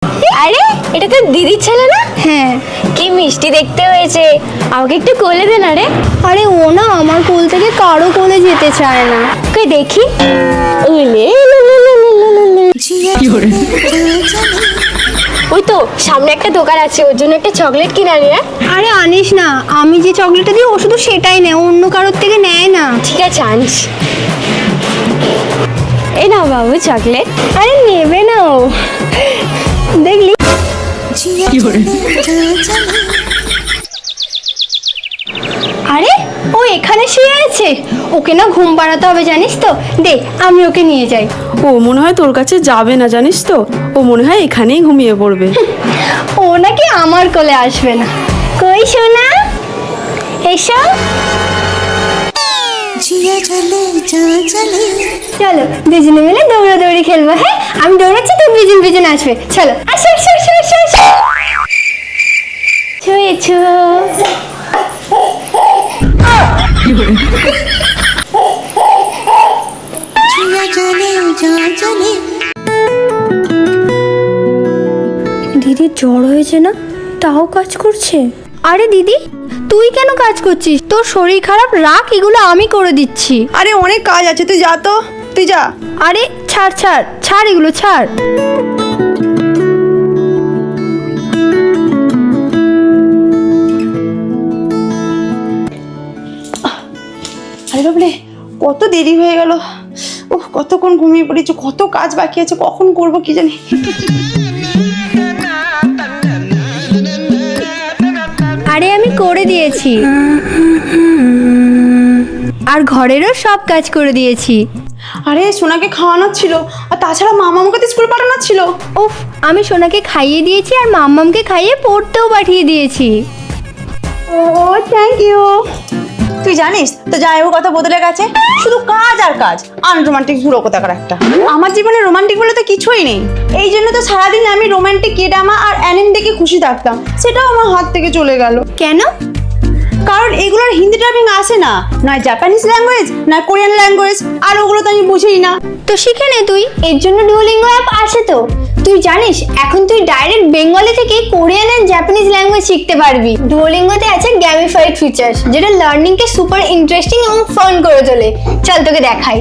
আরে এটা তো দিদির ছেলে না? হ্যাঁ। কি মিষ্টি দেখতে হয়েছে, আমাকে একটু কোলে দে না রে। আরে ও না আমার কোল থেকে কারো কোলে যেতে চায় না। কই দেখি। ওই তো সামনে একটা দোকান আছে, ওর জন্য একটা চকলেট কিনে আনি। আরে আনিস না, আমি যে চকলেটটা দিই ও শুধু সেটাই নেয়, অন্য কারোর থেকে নেয় না। ঠিক আছে আনছি। এই নাও বাবু চকলেট। আরে নেবে না ও, দেখলি। আরে ও এখানে শুয়ে আছে, ওকে না ঘুম পাড়াতে হবে জানিস তো। দে আমি ওকে নিয়ে যাই। ও মনে হয় তোর কাছে যাবে না জানিস তো, ও মনে হয় এখানেই ঘুমিয়ে পড়বে। ও নাকি আমার কোলে আসবে না। কই সোনা, এসো। চলো দুজনে মিলে দৌড়াদৌড়ি খেলবো। হ্যাঁ আমি দৌড়াচ্ছি, তো বিজন বিজন আসবে। চলো আসো আসো আসো আসো আসো। ছুঁয়েছো। দিদির জ্বর হয়েছে না, তাও কাজ করছে। আরে দিদি তুই কেন কাজ করছিস? তোর শরীর খারাপ, রাখ, এগুলো আমি করে দিচ্ছি। আরে অনেক কাজ আছে, তুই যা তো, তুই যা। আরে ছাড় ছাড় ছাড়, এগুলো ছাড়। আরে বাবলে কত দেরি হয়ে গেল। ওহ কতক্ষণ ঘুমিয়ে পড়েছি, কত কাজ বাকি আছে, কখন করব কি জানি। আরে আমি করে দিয়েছি, আর ঘরেরও সব কাজ করে দিয়েছি। আরে সোনাকে খাওয়ানোর ছিল, আর তাছাড়া মামা আমাকে তো স্কুল পাঠানোর ছিল। উফ, আমি সোনাকে খাইয়ে দিয়েছি আর মাম্মামকে খাইয়ে পড়তেও পাঠিয়ে দিয়েছি। ও থ্যাংক ইউ। তুই জানিস তো জামাইবাবুর কথা বদলে গেছে, শুধু কাজ আর কাজ, আনরোমান্টিক বুড়ো কোথাকার একটা। আমার জীবনে রোমান্টিক বলে তো কিছুই নেই, এই জন্য তো সারাদিন আমি রোমান্টিক কেডামা আর অ্যানিম দেখে খুশি থাকতাম, সেটাও আমার হাত থেকে চলে গেল। কেন? কারণ এগুলোর হিন্দি টাইপিং আসে না, নয় জাপানিজ ল্যাঙ্গুয়েজ না কোরিয়ান ল্যাঙ্গুয়েজ, আর ওগুলো তো আমি বুঝিই না। তো শিখে নে তুই, এর জন্য ডুওলিঙ্গো অ্যাপ আছে তো। তুই জানিস এখন তুই ডাইরেক্ট বেঙ্গলি থেকে কোরিয়ান আর জাপানিজ ল্যাঙ্গুয়েজ শিখতে পারবি। ডুওলিঙ্গোতে আছে গ্যামিফাইড ফিচার্স, যেটা লার্নিং কে সুপার ইন্টারেস্টিং এবং ফান করে তোলে। চল তোকে দেখাই।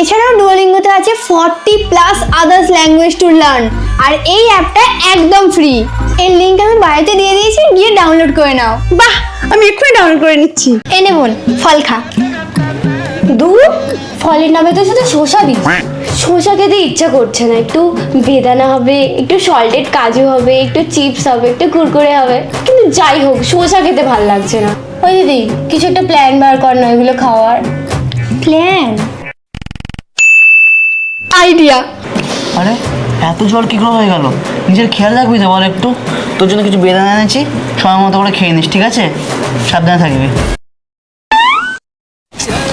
এছাড়াও ডুওলিঙ্গোতে আছে 40+ আদার্স ল্যাঙ্গুয়েজ টু লার্ন, আর এই অ্যাপটা একদম ফ্রি। এর লিংক আমি বাড়িতে দিয়ে দিয়েছি, গিয়ে ডাউনলোড করে নাও। বাহ, আমি এক্ষুনি ডাউনলোড করে নিচ্ছি। এনে বোন ফল খা। দূর, ফলের নামে তো শুধু শসা দিচ্ছি। শসা খেতে ইচ্ছা করছে না, একটু বেদানা হবে, একটু সল্টেড কাজু হবে, একটু চিপস হবে, একটু কুরকুরে হবে, কিন্তু যাই হোক শসা খেতে ভালো লাগছে না। ওই দিদি কিছু একটা প্ল্যান বার কর না এগুলো খাওয়ার। Plan, idea. আরে এত জ্বর কি করে হয়ে গেল? নিজের খেয়াল রাখবি তো বল একটু। তোর জন্য কিছু বেদানা এনেছি, সময় মতো করে খেয়ে নিস, ঠিক আছে? সাবধানে থাকবি।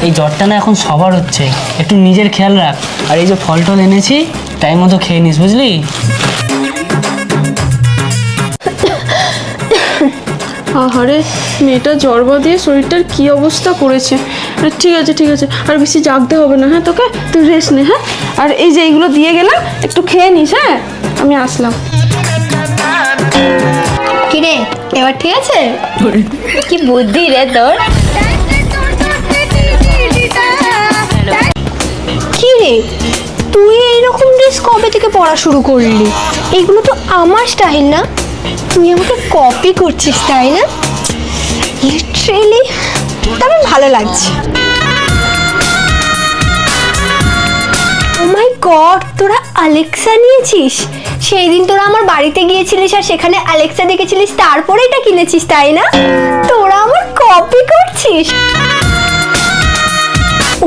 এই জ্বরটা না এখন সবার হচ্ছে, একটু নিজের খেয়াল রাখ। আর এই যে ফল টল এনেছি টাইম মতো খেয়ে নিস, বুঝলি? আহারে মেয়েটা জ্বর দিয়ে শরীরটার কি অবস্থা করেছে। ঠিক আছে ঠিক আছে, আর বেশি জাগতে হবে না। হ্যাঁ তোকে, তুই রেস্ট নে। হ্যাঁ, আর এই যে এইগুলো দিয়ে গেলাম, একটু খেয়ে নিস। হ্যাঁ আমি আসলাম। কিরে এবার ঠিক আছে? কি বুদ্ধি রে তোর। কি রে তুই এইরকম ড্রেস কবে থেকে পরা শুরু করলি? এগুলো তো আমার স্টাইল না, তুই আমাকে কপি করছিস তাই না? লিটারেলি তবে ভালো লাগছে। ও মাই গড, তোরা আলেক্সা নিয়েছিস? সেই দিন তোরা আমার বাড়িতে গিয়েছিলিস আর সেখানে আলেক্সা দেখেছিলিস, তারপরে এটা কিনেছিস তাই না? তোরা আমার কপি করছিস।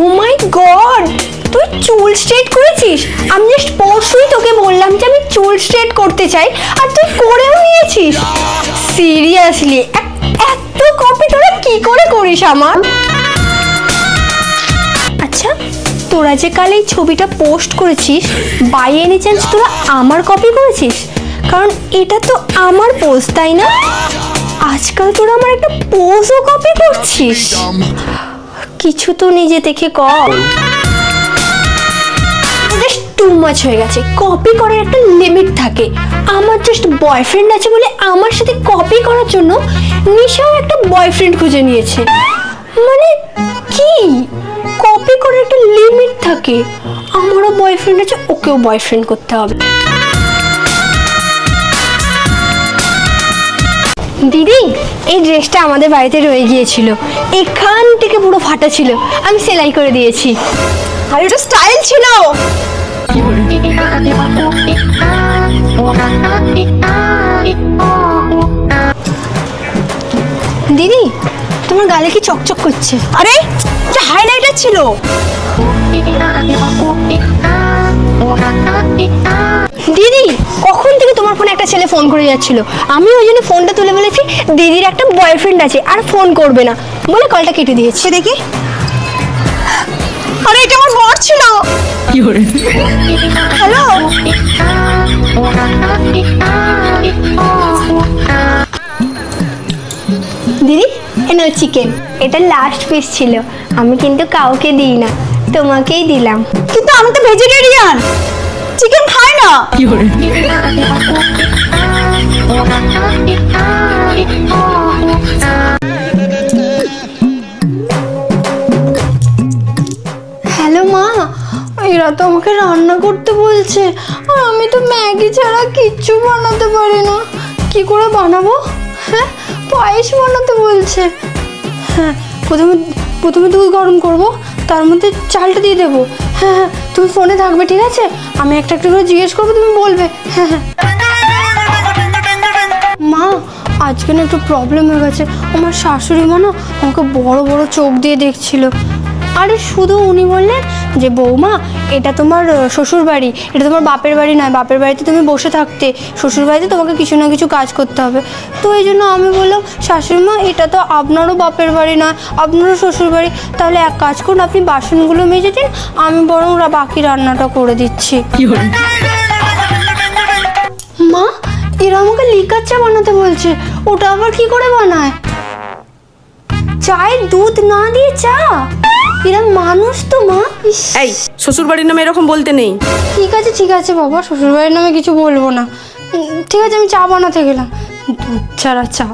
ও মাই গড, তুই চুল স্ট্রেট করেছিস? আমি জাস্ট পরশুই তোকে বললাম যে আমি চুল স্ট্রেট করতে চাই, আর তুই করেও নিয়েছিস। সিরিয়াসলি এত কপি তোরা কি করে করিস আমার? আচ্ছা তোরা যে কাল এই ছবিটা পোস্ট করেছিস, বাই এনি চান্স তোরা আমার কপি করেছিস? কারণ এটা তো আমার পোজ তাই না? আজকাল তোরা আমার একটা পোজও কপি করছিস। কিছু তো নিজে থেকে কর। টু মাচ হয়ে গেছে। কপি করার একটা লিমিট থাকে। আমার জাস্ট বয়ফ্রেন্ড আছে বলে আমার সাথে কপি করার জন্য নিশাও একটা বয়ফ্রেন্ড খুঁজে নিয়েছে। মানে কি, কপি করার একটা লিমিট থাকে। আমারও বয়ফ্রেন্ড আছে, ওকেও বয়ফ্রেন্ড করতে হবে। দিদি, এই ড্রেসটা আমাদের বাড়িতে রয়ে গিয়েছিল, এখান থেকে পুরো ফাটা ছিল, আমি সেলাই করে দিয়েছি। আর এটা স্টাইল ছিল। দিদি, তোমার গালে কি চকচক করছে? আরে এটা হাইলাইটার ছিল। দিদি, কখন থেকে তোমার ফোনে একটা ছেলে ফোন করে যাচ্ছিল, আমি ওই জন্য ফোনটা তুলে বলেছি দিদির একটা বয়ফ্রেন্ড আছে আর ফোন করবে না বলে কলটা কেটে দিয়েছি। দেখি, আরে এটা আমার বর ছিল। হ্যালো, দিদি, এনো চিকেন, এটা লাস্ট পিস ছিল, আমি কিন্তু কাউকে দিই না, তোমাকেই দিলাম। কিন্তু আমি তো ভেজিটেরিয়ান, চিকেন খাই না। হ্যালো মা, এরা তো আমাকে রান্না করতে বলছে আর আমি তো ম্যাগি ছাড়া কিচ্ছু বানাতে পারি না। কি করে বানাবো? হ্যাঁ, পায়েস বানাতে বলছে। হ্যাঁ, প্রথমে দুধ গরম করব, তার মধ্যে চালটা দিয়ে দেবো। হ্যাঁ হ্যাঁ, তুমি ফোনে থাকবে, ঠিক আছে? আমি একটা একটা করে জিজ্ঞেস করবো, তুমি বলবে। হ্যাঁ হ্যাঁ। মা, আজকে না একটু প্রবলেম হয়ে গেছে। আমার শাশুড়ি মা না আমাকে বড় বড় চোখ দিয়ে দেখছিল। আরে শুধু উনি বললেন যে বৌমা, এটা তোমার শ্বশুর বাড়ি, এটা তোমার বাপের বাড়ি নয়, বাপের বাড়িতে তুমি বসে থাকতে, শ্বশুর বাড়িতে তোমাকে কিছু না কিছু কাজ করতে হবে। তো এই জন্য আমি বললাম, শাশুড়ি মা, এটা তো আপনারও বাপের বাড়ি নয়, আপনারও শ্বশুর বাড়ি, তাহলে এক কাজ করুন, আপনি বাসনগুলো মেজে দিন, আমি বরং বাকি রান্নাটা করে দিচ্ছি। মা, এরা আমাকে লিকার চা বানাতে বলছে, ওটা আবার কি করে বানায়? চায়ে দুধ না দিয়ে চা? এরা মানুষ তো মা। এই শ্বশুর বাড়ির নামে এরকম বলতে নেই। ঠিক আছে বাবা, শ্বশুরবাড়ির নামে কিছু বলবো না। ঠিক আছে, আমি চা বানাতে গেলাম। দুধ ছাড়া চা।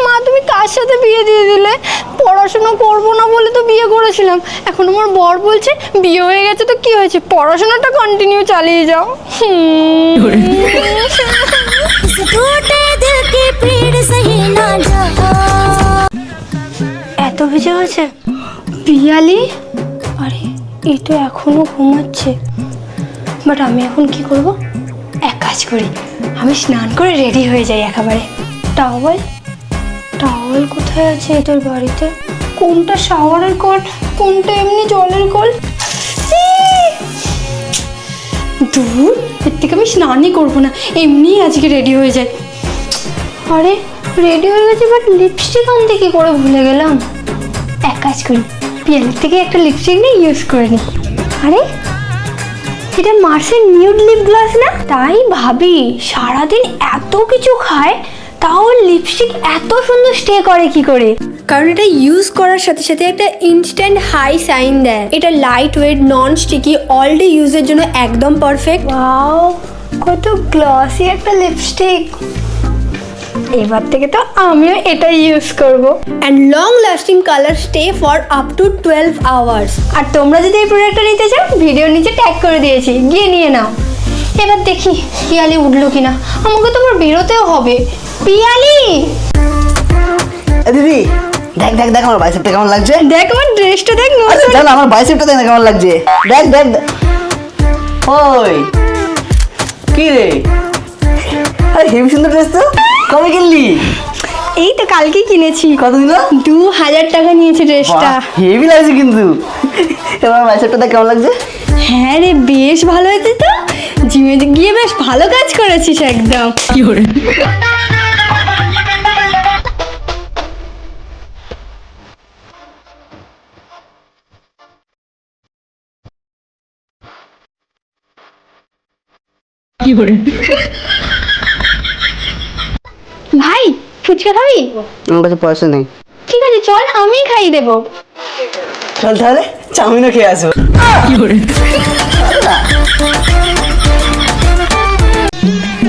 মা, তুমি কার সাথে বিয়ে দিয়ে দিলে? পড়াশোনা করবো না বলে তো বিয়ে করেছিলাম, এখন আমার বর বলছে বিয়ে হয়ে গেছে তো কি হয়েছে, পড়াশোনাটা কন্টিনিউ চালিয়ে যাও। এত ভেজে গেছে পিয়ালি? আরে এই তো এখনো ঘুমাচ্ছে। বাট আমি এখন কি করব? এক কাজ করি, আমি স্নান করে রেডি হয়ে যাই একেবারে। টাওয়েল কোথায় আছে এদের বাড়িতে? কোনটা শাওয়ারের কল, কোনটা এমনি জলের কল? দূর, এর থেকে আমি স্নানই করবো না, এমনি আজকে রেডি হয়ে যাই। আরে রেডি হয়ে গেছে, বাট লিপস্টিক আনতে কি করে ভুলে গেলাম। এক কাজ করি, পিয়ালের থেকে একটা লিপস্টিক নিয়ে ইউজ করে নিই। আরে এটা মার্সের নিউড লিপ গ্লাস না? তাই ভাবি, সারাদিন এত কিছু খায় তাও লিপস্টিক এত সুন্দর স্টে করে কি করে? কারণ এটা ইউজ করার সাথে সাথে একটা ইনস্ট্যান্ট হাই সাইন দেয়। এটা light weight, non sticky, all day ইউজের জন্য একদম পারফেক্ট। ওয়াও, কত গ্লসি একটা লিপস্টিক। এবার থেকে তো আমিও এটা ইউজ করব। And long lasting colour stay for up to 12 hours. আর তোমরা যদি এই প্রোডাক্টটা নিতে চাও, ভিডিওর নিচে ট্যাগ করে দিয়েছি, গিয়ে নিয়ে নাও। এবার দেখি পিয়ালি উঠলো কিনা, আমাকে তো আবার বেরোতেও হবে। পিয়ালি, দিদি, দেখ দেখ দেখ আমার বাইসেপটা কেমন লাগছে। দেখ আমার ড্রেসটা, দেখ জান আমার বাইসেপটা দেখ না কেমন লাগছে। দেখ দেখ দেখ। ওই কি রে, আরে হেভি সুন্দর ড্রেস তো। কবে কিনলি? এই তো কালকে কিনেছি। কত দিল? 2000 টাকা নিয়েছে ড্রেসটা। হেভি লাগছে কিন্তু। এবার বাইসেপটা দেখ কেমন লাগছে। হ্যাঁ রে, বেশ ভালো হয়েছে তো, জিমে গিয়ে বেশ ভালো কাজ করেছিস একদম। কি করে? ভাই, ফুচকা খাবি? আমার কাছে পয়সা নেই। ঠিক আছে, চল আমি খাইয়ে দেবো। চল তাহলে চাউমিনও খেয়ে আসবো।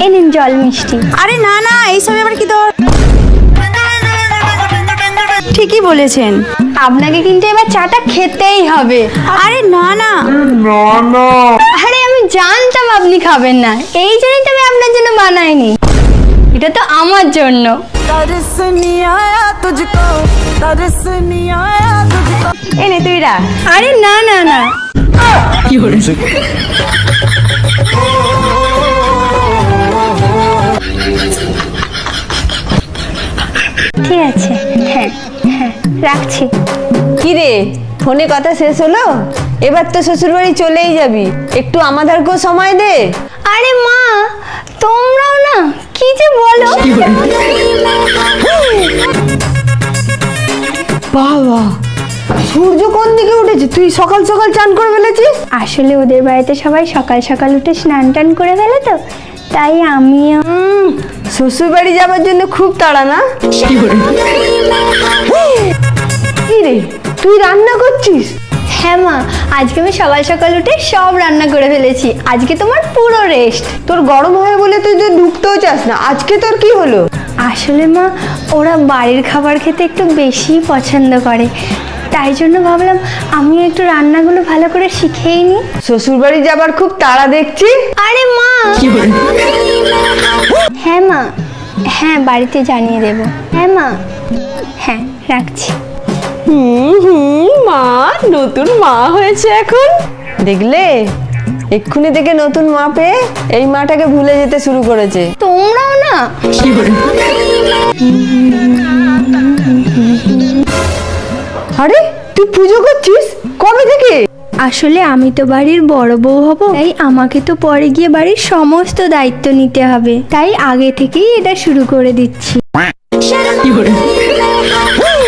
এই নিন জল মিষ্টি। আরে না না, এইসব এবার কি তোর? ঠিকই বলেছেন। আপনাকে কিন্তু এবার চাটা খেতেই হবে। আরে না না, আরে আমি জানতাম আপনি খাবেন না, এই জন্যই তো আমি আপনার জন্য বানাইনি, এটা তো আমার জন্য। এনে তুই রাখ। আরে না না না, ঠিক আছে, হ্যাঁ হ্যাঁ রাখছি। কি রে, ফোনে কথা শেষ হলো? এবার তো শ্বশুর বাড়ি চলেই যাবি, একটু আমাদেরকেও সময় দে। আরে মা, তোমরাও না কি যে বলো। বাবা, সূর্য কোন দিকে উঠেছে? তুই সকাল সকাল চান করে ফেলেছিস? আসলে ওদের বাড়িতে সবাই সকাল সকাল উঠে স্নান টান করে ফেলে তো, তাই আমিও। শ্বশুর বাড়ি যাবার জন্য খুব তাড়া না? কি রে, তুই রান্না করছিস? হ্যাঁ মা, আজকে আমি সকাল সকাল উঠে সব রান্না করে ফেলেছি, আজকে তোমার পুরো রেস্ট। তোর গরম হয় বলে তুই তো ঢুকতেও চাস না, আজকে তোর কি হলো? আসলে মা, ওরা বাড়ির খাবার খেতে একটু বেশি পছন্দ করে, তাই জন্য ভাবলাম আমিও একটু রান্নাগুলো ভালো করে শিখেই নি। শ্বশুর বাড়ি যাবার খুব তাড়া দেখছি। আরে মা, হ্যাঁ মা, হ্যাঁ বাড়িতে জানিয়ে দেব। হ্যাঁ মা, হ্যাঁ রাখছি। মা নতুন মা হয়েছে এখন, দেখলে? এক্ষুনি থেকে নতুন মা পেয়ে এই মাটাকে ভুলে যেতে শুরু করেছে। তোমরাও না। আরে তুই পুজো করছিস কবে থেকে? আসলে আমি তো বাড়ির বড় বউ হব, তাই আমাকে তো পরে গিয়ে বাড়ির সমস্ত দায়িত্ব নিতে হবে, তাই আগে থেকেই এটা শুরু করে দিচ্ছি।